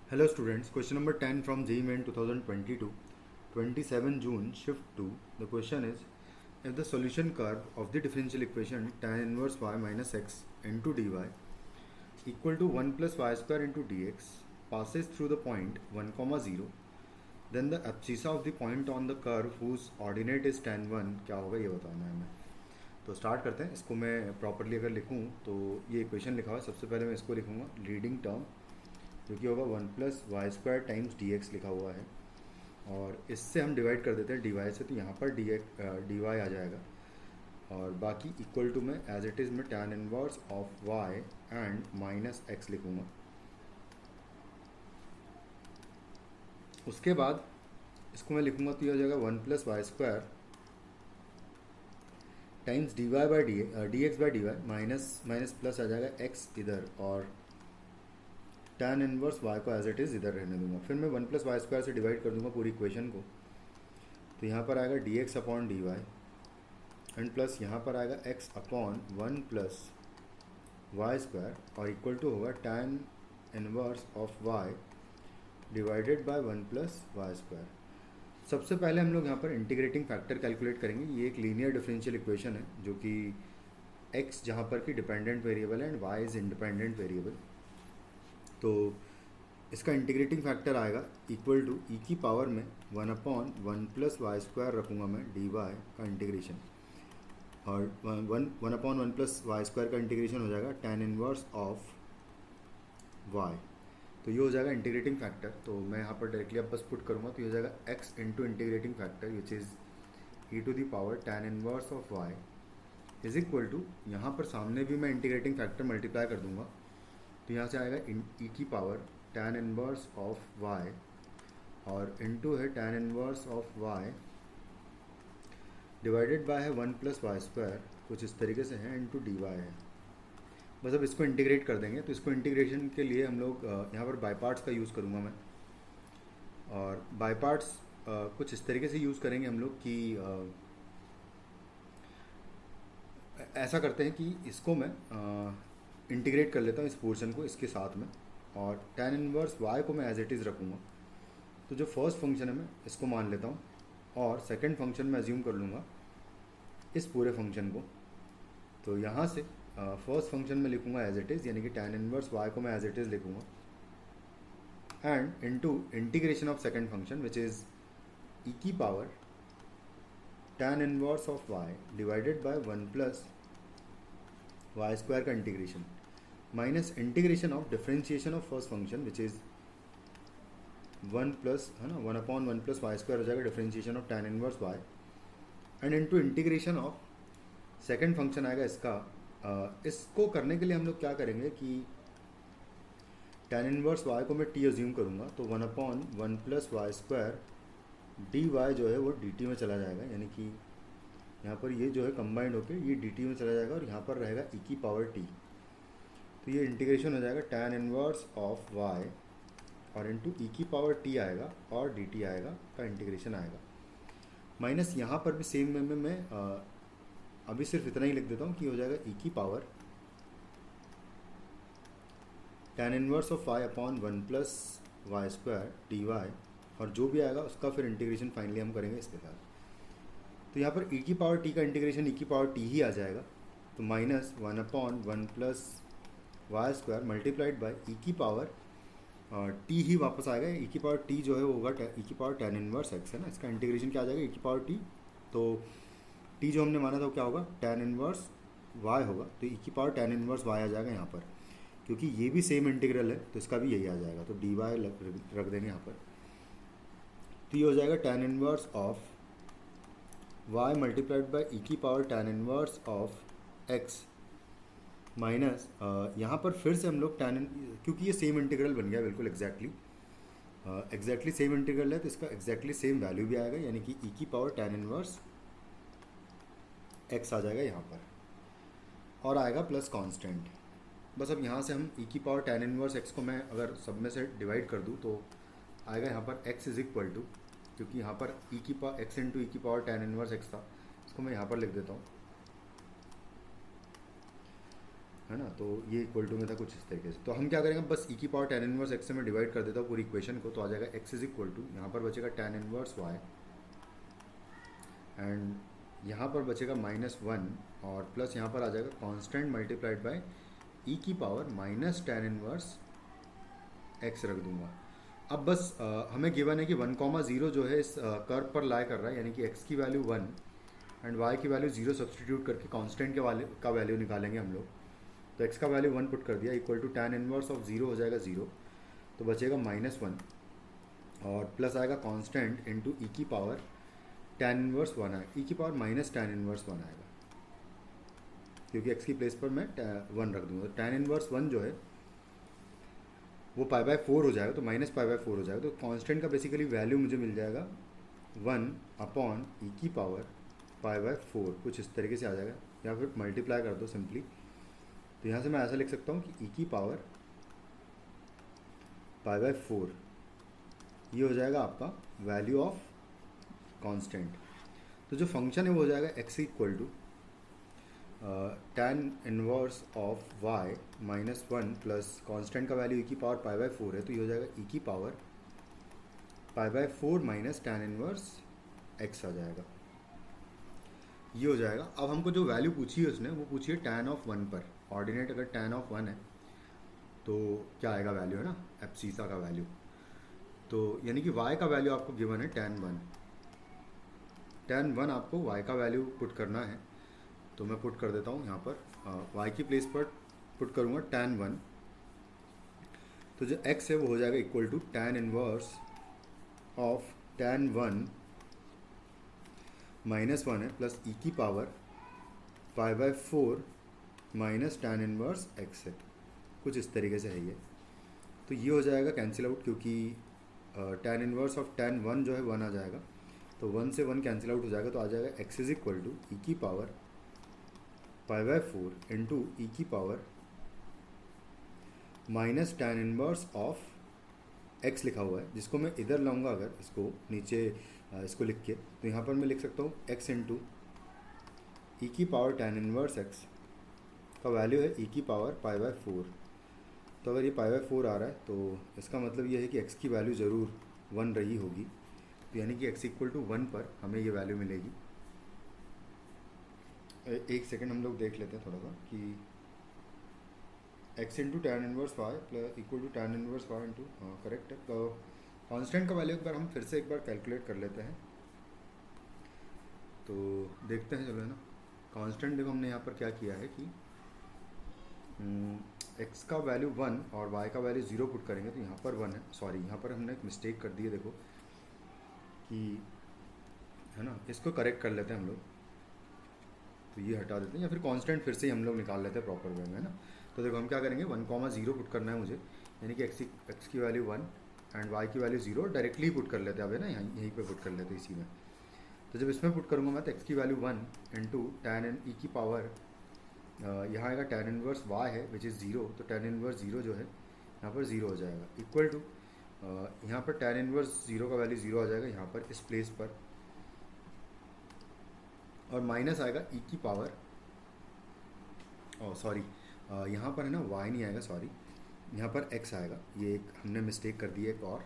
Hello students, question number 10 from JEE Main 2022, 27 June, shift 2. The question is, if the solution curve of the differential equation tan inverse y minus x into dy equal to 1 plus y square into dx passes through the point 1 comma 0, then the abscissa of the point on the curve whose ordinate is tan 1 क्या होगा ये बताना है हमें. तो start करते हैं. इसको मैं प्रॉपरली अगर लिखूँ तो ये इक्वेशन लिखा हुआ है. सबसे पहले मैं इसको लिखूँगा लीडिंग टर्म जो कि होगा 1 plus y square times d x लिखा हुआ है, और इससे हम डिवाइड कर देते हैं डी वाई से, तो यहाँ पर डी वाई आ जाएगा, और बाकी इक्वल टू में एज इट इज़ में tan inverse of y and minus x लिखूँगा. उसके बाद इसको मैं लिखूँगा तो ये हो जाएगा 1 plus y square times d y by d x by d y minus minus plus आ जाएगा एक्स इधर, और tan इनवर्स y को एज इट इज़ इधर रहने दूंगा. फिर मैं 1 प्लस वाई स्क्वायर से डिवाइड कर दूंगा पूरी इक्वेशन को, तो यहाँ पर आएगा d x upon d y and plus यहाँ पर आएगा x upon 1 plus y square और इक्वल टू होगा tan inverse of y divided by 1 plus y square. सबसे पहले हम लोग यहाँ पर इंटीग्रेटिंग फैक्टर कैलकुलेट करेंगे. ये एक लीनियर डिफरेंशियल इक्वेशन है जो कि x जहाँ पर कि डिपेंडेंट वेरिएबल है and y is independent variable. तो इसका इंटीग्रेटिंग फैक्टर आएगा इक्वल टू ई की पावर में 1 अपॉन 1 प्लस वाई स्क्वायर रखूँगा मैं डी वाई का इंटीग्रेशन, और 1 अपॉन 1 प्लस वाई स्क्वायर का इंटीग्रेशन हो जाएगा tan इनवर्स ऑफ वाई. तो ये हो जाएगा इंटीग्रेटिंग फैक्टर. तो मैं यहाँ पर डायरेक्टली अब बस पुट करूँगा तो ये हो जाएगा x into integrating factor which is e to the power tan inverse of y is equal to, यहाँ पर सामने भी मैं इंटीग्रेटिंग फैक्टर मल्टीप्लाई कर दूँगा, तो यहाँ से आएगा ई की power tan inverse of y और इनटू है tan inverse of y divided bye है 1 प्लस वाई स्क्वायर, कुछ इस तरीके से है, इनटू डी वाई है. बस अब इसको इंटीग्रेट कर देंगे. तो इसको इंटीग्रेशन के लिए हम लोग यहाँ पर बाई पार्ट्स का यूज़ करूँगा मैं, और बाई पार्ट्स कुछ इस तरीके से यूज़ करेंगे हम लोग कि ऐसा करते हैं कि इसको मैं इंटीग्रेट कर लेता हूँ इस पोर्शन को इसके साथ में, और tan इनवर्स y को मैं एज इट इज़ रखूँगा. तो जो फर्स्ट फंक्शन है मैं इसको मान लेता हूँ, और सेकंड फंक्शन मैं अज्यूम कर लूँगा इस पूरे फंक्शन को. तो यहाँ से फर्स्ट फंक्शन में लिखूँगा एज इट इज़, यानी कि tan इनवर्स y को मैं एज इट इज़ लिखूँगा, and into integration of second function which is e की power tan inverse of y divided by 1 plus y square का integration minus integration of differentiation of first function which is 1 plus है ना 1 upon 1 plus y square हो जाएगा differentiation of tan inverse y, and into integration of second function आएगा इसका. इसको करने के लिए हम लोग क्या करेंगे कि tan इनवर्स y को मैं t अज्यूम करूँगा, तो 1 upon 1 plus y square d y जो है वो डी टी में चला जाएगा, यानी कि यहाँ पर ये जो है कंबाइंड होकर ये डी टी में चला जाएगा, और यहाँ पर रहेगा ई की पावर टी. तो ये इंटीग्रेशन हो जाएगा tan इनवर्स ऑफ y और इनटू ई की पावर टी आएगा और डी टी आएगा का इंटीग्रेशन आएगा, माइनस यहाँ पर भी सेम में मैं अभी सिर्फ इतना ही लिख देता हूँ कि हो जाएगा ई की power tan inverse of y upon 1 plus y square d y, और जो भी आएगा उसका फिर इंटीग्रेशन फाइनली हम करेंगे इसके साथ. तो यहाँ पर ई की पावर टी का इंटीग्रेशन ई की पावर टी ही आ जाएगा, तो minus 1 upon 1 plus y square multiplied by e की पावर टी ही वापस आएगा. ई की पावर टी जो है वो होगा ई की पावर tan इनवर्स एक्स है ना, इसका इंटीग्रेशन क्या आ जाएगा ई की पावर टी. तो टी जो हमने माना था वो क्या होगा tan इनवर्स वाई होगा, तो ई की पावर tan इनवर्स वाई आ जाएगा यहाँ पर, क्योंकि ये भी सेम इंटीग्रल है तो इसका भी यही आ जाएगा, तो डी वाई रख देंगे यहाँ पर. तो ये हो जाएगा tan inverse of y multiplied by e की power tan inverse of x minus यहाँ पर फिर से हम लोग क्योंकि ये सेम इंटीग्रल बन गया बिल्कुल एग्जैक्टली सेम इंटीग्रल है, तो इसका एग्जैक्टली सेम वैल्यू भी आएगा, यानी कि ई की पावर tan इनवर्स x आ जाएगा यहाँ पर, और आएगा प्लस कांस्टेंट. बस अब यहाँ से हम ई की पावर tan इनवर्स x को मैं अगर सब में से डिवाइड कर दूँ तो आएगा यहाँ पर x इज इक्वल टू, क्योंकि यहाँ पर ई की पावर एक्स इंटू ई की पावर tan इनवर्स x था, इसको मैं यहाँ पर लिख देता हूँ है ना। तो ये इक्वल टू में था कुछ इस तरीके से। तो हम क्या करेंगे, बस ई की पावर tan इनवर्स एक्स से मैं डिवाइड कर देता हूँ पूरी इक्वेशन को, तो आ जाएगा एक्स इज इक्वल टू, यहाँ पर बचेगा tan इनवर्स वाई एंड यहाँ पर बचेगा -1 और प्लस यहाँ पर आ जाएगा कांस्टेंट मल्टीप्लाइड बाय ई की power minus tan inverse x रख दूंगा। अब बस हमें गिवन है कि 1,0 जो है इस कर्व पर लाई कर रहा है, यानी कि x की वैल्यू 1 एंड y की वैल्यू 0 सब्सटीट्यूट करके कांस्टेंट के वाले का वैल्यू निकालेंगे हम लोग। तो x का वैल्यू 1 पुट कर दिया, equal to tan inverse of 0 हो जाएगा 0, तो बचेगा -1 और प्लस आएगा कांस्टेंट इनटू ई की पावर tan इनवर्स 1 आएगा, ई की पावर माइनस tan इनवर्स 1 आएगा, क्योंकि x की प्लेस पर मैं 1 रख दूँगा। तो tan इनवर्स 1 जो है वो π/4 हो जाएगा, तो -π/4 हो जाएगा। तो कांस्टेंट का बेसिकली वैल्यू मुझे मिल जाएगा 1 अपॉन ई की पावर π/4, कुछ इस तरीके से आ जाएगा, या फिर मल्टीप्लाई कर दो सिंपली। तो यहाँ से मैं ऐसा लिख सकता हूँ कि ई की पावर π/4 ये हो जाएगा आपका वैल्यू ऑफ कांस्टेंट। तो जो फंक्शन है वो हो जाएगा x equal to tan inverse of y -1 plus constant का वैल्यू ई की पावर π/4 है, तो ये हो जाएगा ई की power π/4 minus tan inverse x आ जाएगा, ये हो जाएगा। अब हमको जो वैल्यू पूछी है उसने, वो पूछी है tan ऑफ 1 पर। ऑर्डिनेट अगर tan ऑफ 1 है तो क्या आएगा वैल्यू, है ना, एप्सीसा का वैल्यू। तो यानी कि y का वैल्यू आपको गिवन है tan 1, tan 1 आपको y का वैल्यू पुट करना है। तो मैं पुट कर देता हूँ यहाँ पर, y की प्लेस पर पुट करूँगा tan 1, तो जो x है वो हो जाएगा equal to tan inverse of tan 1 -1 है प्लस ई की power π/4 minus tan inverse x है, कुछ इस तरीके से है ये। तो ये हो जाएगा कैंसिल आउट, क्योंकि tan इनवर्स ऑफ tan 1 जो है 1 आ जाएगा, तो 1 से 1 कैंसिल आउट हो जाएगा, तो आ जाएगा x इज इक्वल टू ई की पावर π/4 इंटू ई की power minus tan inverse of x लिखा हुआ है, जिसको मैं इधर लाऊंगा अगर इसको नीचे इसको लिख के, तो यहाँ पर मैं लिख सकता हूँ x इंटू ई की पावर tan इनवर्स x का वैल्यू है ई की पावर π/4। तो अगर ये π/4 आ रहा है तो इसका मतलब ये है कि x की वैल्यू ज़रूर 1 रही होगी, तो यानी कि x इक्वल टू 1 पर हमें ये वैल्यू मिलेगी। एक सेकेंड हम लोग देख लेते हैं थोड़ा सा कि x into tan inverse y plus equal to tan inverse y into, correct है। तो कांस्टेंट का वैल्यू एक बार हम फिर से एक बार कैलकुलेट कर लेते हैं, तो देखते हैं, चलो, है ना। कांस्टेंट देखो हमने यहाँ पर क्या किया है कि x का वैल्यू 1 और y का वैल्यू 0 पुट करेंगे, तो यहाँ पर 1 है, सॉरी यहाँ पर हमने एक मिस्टेक कर दी है, देखो कि, है ना, इसको करेक्ट कर लेते हैं हम लोग, तो ये हटा देते हैं, या फिर कांस्टेंट फिर से ही हम लोग निकाल लेते हैं प्रॉपर वे में, है ना। तो देखो हम क्या करेंगे, 1,0 पुट करना है मुझे, यानी कि x की वैल्यू 1 एंड y की वैल्यू 0 डायरेक्टली पुट कर लेते हैं, अब है ना, यहीं पे पुट कर लेते हैं इसी में। तो जब इसमें पुट करूँगा मैं, तो x की वैल्यू 1 इंटू टैन ई की पावर, यहाँ आएगा tan इनवर्स y है विच इज़ 0, तो tan इनवर्स 0 जो है यहाँ पर 0 हो जाएगा, इक्वल टू यहाँ पर tan इनवर्स 0 का वैल्यू 0 आ जाएगा यहाँ पर इस प्लेस पर, और माइनस आएगा ई की पावर, सॉरी यहाँ पर है ना y नहीं आएगा, सॉरी यहाँ पर x आएगा, ये एक हमने मिस्टेक कर दी है एक, और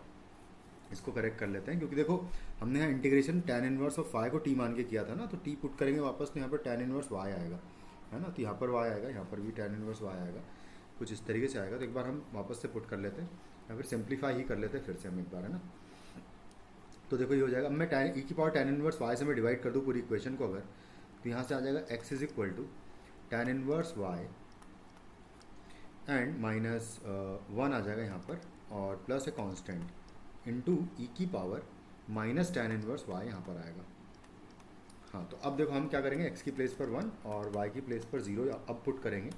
इसको करेक्ट कर लेते हैं, क्योंकि देखो हमने यहाँ integration tan inverse of y को t मान के किया था ना, तो t पुट करेंगे वापस, तो यहाँ पर tan इनवर्स y आएगा, है ना, तो यहाँ पर y आएगा, यहाँ पर भी tan इनवर्स y आएगा, कुछ इस तरीके से आएगा। तो एक बार हम वापस से पुट कर लेते हैं, या फिर सिंप्लीफाई ही कर लेते हैं फिर से हम एक बार, है ना। तो देखो ये हो जाएगा, अब मैं tan ई की पावर tan इनवर्स y से मैं डिवाइड कर दूँ पूरी इक्वेशन को अगर, तो यहाँ से आ जाएगा x is equal to tan inverse y and minus 1 आ जाएगा यहाँ पर, और प्लस है कांस्टेंट इनटू ई की power minus tan inverse y यहाँ पर आएगा। हाँ, तो अब देखो हम क्या करेंगे, x की प्लेस पर 1 और y की प्लेस पर 0 अब पुट करेंगे,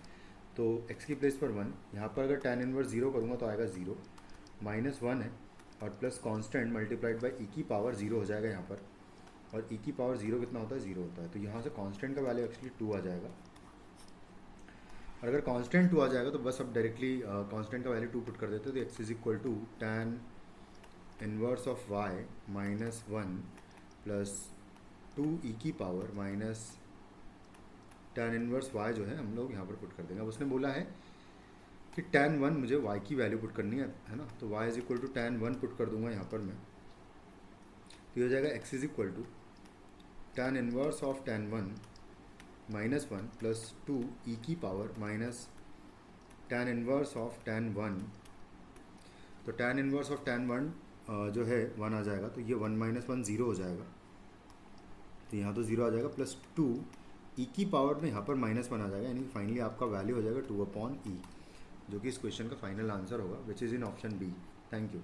तो x की प्लेस पर 1, यहाँ पर अगर tan इनवर्स 0 करूँगा तो आएगा 0, माइनस 1 है, और प्लस कांस्टेंट मल्टीप्लाइड बाय ई की पावर 0 हो जाएगा यहाँ पर, और ई की पावर 0 कितना होता है, 0 होता है, तो यहाँ से कांस्टेंट का वैल्यू एक्चुअली 2 आ जाएगा। और अगर कांस्टेंट 2 आ जाएगा तो बस अब डायरेक्टली कांस्टेंट का वैल्यू 2 पुट कर देते हैं, तो x is equal to tan inverse of y minus 1 plus 2 e की power minus tan inverse y जो है हम लोग यहाँ पर पुट कर देंगे। अब उसने बोला है कि tan 1 मुझे y की वैल्यू पुट करनी है ना, तो y is equal to tan 1 put कर दूंगा यहाँ पर मैं, तो ये हो जाएगा x is equal to tan inverse of tan 1 minus 1 plus 2 e की power minus tan inverse of tan 1, तो tan इनवर्स ऑफ tan 1 जो है 1 आ जाएगा, तो ये 1 माइनस 1 ज़ीरो हो जाएगा, तो यहाँ तो ज़ीरो आ जाएगा, प्लस 2 ई की पावर में यहाँ पर माइनस 1 आ जाएगा, यानी फाइनली आपका वैल्यू हो जाएगा 2/e, जो कि इस क्वेश्चन का फाइनल आंसर होगा, which is in option B. Thank you.